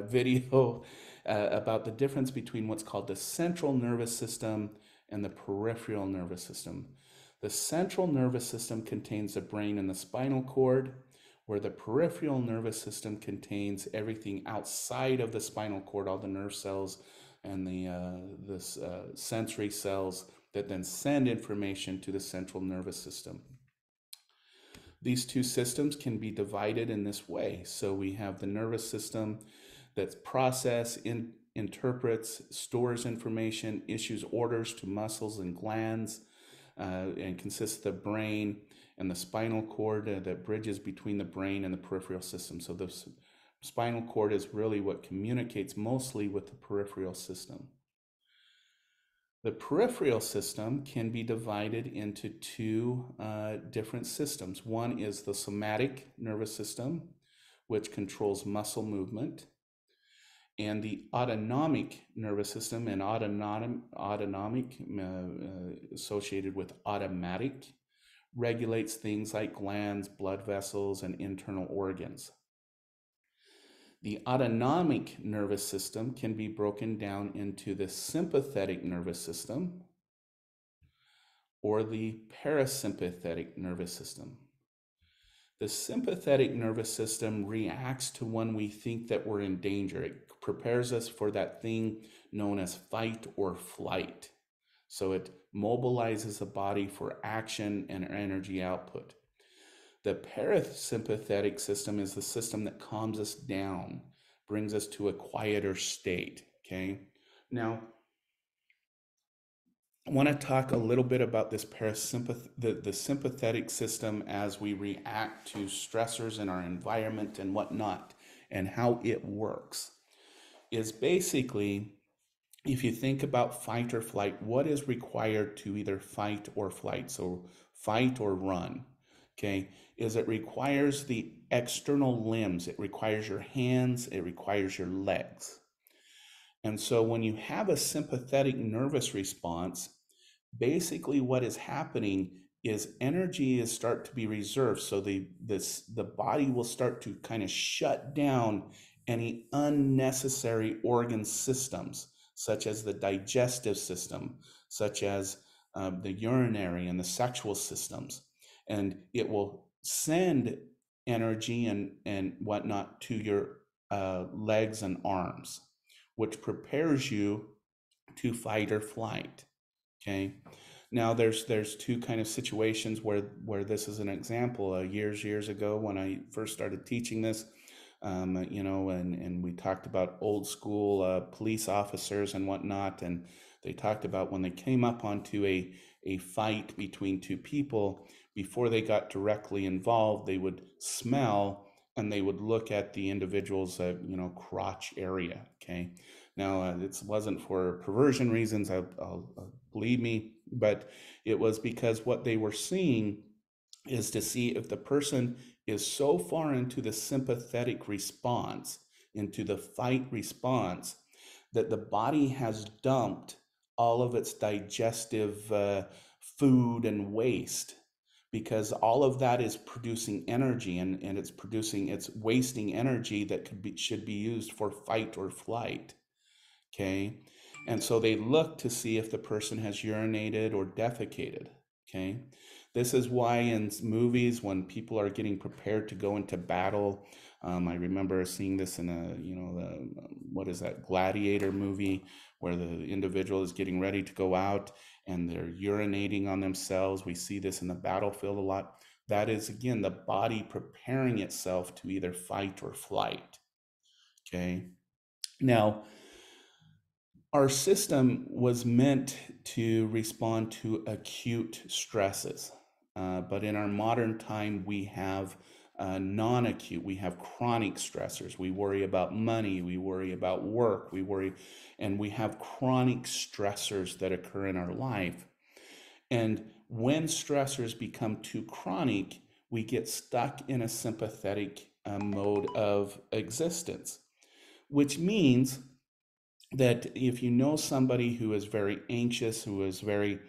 video about the difference between what's called the central nervous system and the peripheral nervous system. The central nervous system contains the brain and the spinal cord, where the peripheral nervous system contains everything outside of the spinal cord, all the nerve cells and the sensory cells that then send information to the central nervous system. These two systems can be divided in this way. So we have the nervous system that's interprets, stores information, issues orders to muscles and glands, and consists of the brain and the spinal cord that bridges between the brain and the peripheral system. So the spinal cord is really what communicates mostly with the peripheral system. The peripheral system can be divided into two different systems. One is the somatic nervous system, which controls muscle movement, and the autonomic nervous system, and autonomic associated with automatic, regulates things like glands, blood vessels, and internal organs. The autonomic nervous system can be broken down into the sympathetic nervous system or the parasympathetic nervous system. The sympathetic nervous system reacts to when we think that we're in danger. It prepares us for that thing known as fight or flight. So it mobilizes the body for action and energy output. The parasympathetic system is the system that calms us down, brings us to a quieter state, okay? Now, I want to talk a little bit about this the sympathetic system as we react to stressors in our environment and whatnot, and how it works. Is basically, if you think about fight or flight, what is required to either fight or flight? So fight or run, okay, is it requires the external limbs. It requires your hands, it requires your legs. And so when you have a sympathetic nervous response, basically what is happening is energy is start to be reserved. So the body will start to kind of shut down any unnecessary organ systems, such as the digestive system, such as the urinary and the sexual systems. And it will send energy and whatnot to your legs and arms, which prepares you to fight or flight. Okay. Now there's two kind of situations where this is an example. Years ago when I first started teaching this, and we talked about old school police officers and whatnot, and they talked about when they came up onto a fight between two people, before they got directly involved, they would smell and they would look at the individual's crotch area. Okay. Now it wasn't for perversion reasons, believe me, but it was because what they were seeing is to see if the person is so far into the sympathetic response, into the fight response, that the body has dumped all of its digestive food and waste, because all of that is producing energy, and it's wasting energy that should be used for fight or flight. Okay. And so they look to see if the person has urinated or defecated. Okay. This is why in movies, when people are getting prepared to go into battle, I remember seeing this in what is that, Gladiator movie, where the individual is getting ready to go out and they're urinating on themselves. We see this in the battlefield a lot. That is, again, the body preparing itself to either fight or flight. Okay. Now, our system was meant to respond to acute stresses. But in our modern time, we have non-acute, we have chronic stressors. We worry about money, we worry about work, and we have chronic stressors that occur in our life. And when stressors become too chronic, we get stuck in a sympathetic mode of existence, which means that if you know somebody who is very anxious, who is very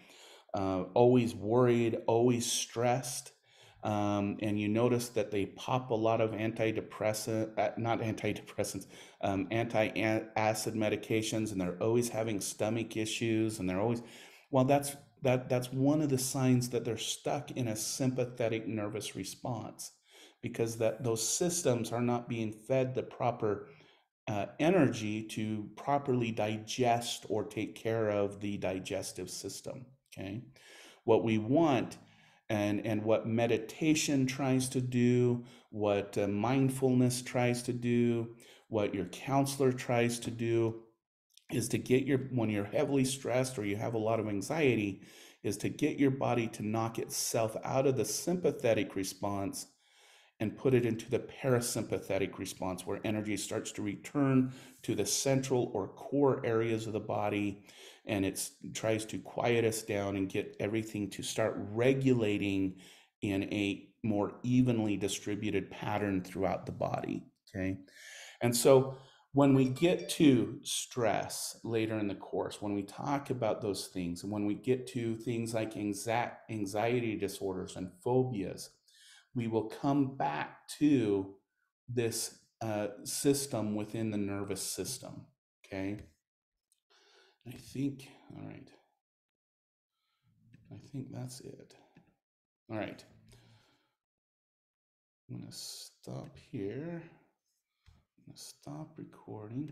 always worried, always stressed, and you notice that they pop a lot of not antidepressants, anti-acid medications, and they're always having stomach issues, and they're always, well, that's one of the signs that they're stuck in a sympathetic nervous response, because those systems are not being fed the proper energy to properly digest or take care of the digestive system. Okay. What we want, and what meditation tries to do, what mindfulness tries to do, what your counselor tries to do, is to get when you're heavily stressed or you have a lot of anxiety, is to get your body to knock itself out of the sympathetic response and put it into the parasympathetic response, where energy starts to return to the central or core areas of the body, and it tries to quiet us down and get everything to start regulating in a more evenly distributed pattern throughout the body. Okay. And so when we get to stress later in the course, when we talk about those things, and when we get to things like anxiety disorders and phobias, we will come back to this system within the nervous system. Okay. All right. I think that's it. All right. I'm going to stop here. I'm going to stop recording.